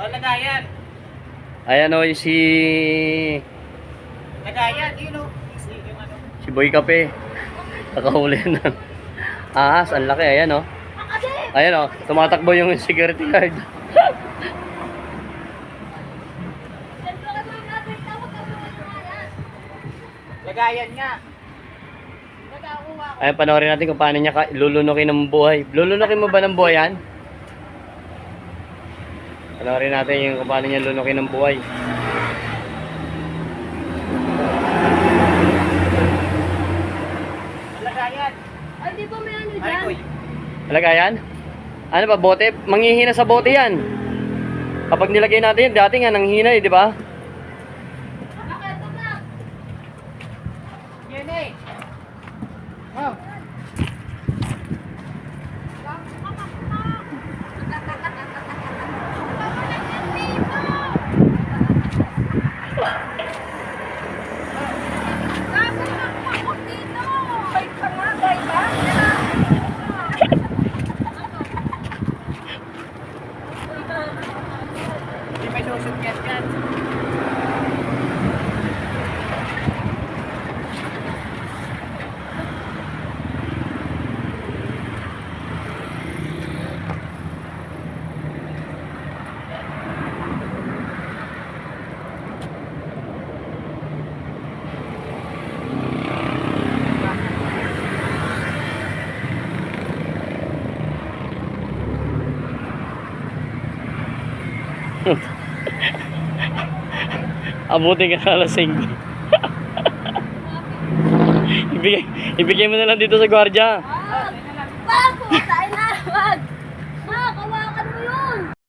lagayan. Ayan o, si Lagayan, yun o. Yung ano. si Boy Kape. Nakahuli na. Ahas, ang laki. Ayan o. Ayan o, tumatakbo yung security guard. Lagayan nga. Nagakuha ko. Ayan, panoorin natin kung paano niya lulunukin ng buhay. Lulunukin mo ba ng buhay yan? Panoorin natin yung kung paano niya lulunukin ng buhay. Lagayan. Ay, di ba may ano Ay, dyan? koy. Talaga yan? Ano ba, bote? Manghihina sa bote yan. Kapag nilagay natin yan, dati nga nanghina eh, di ba? Bakit? Bakit? Yan eh. Oh. Hindi may susukyat yan. Abutin ka na lasing. ibigay mo na lang dito sa gwardiya. Wag! Wag! Tayo na! Wag! Ma, kawakan mo yun!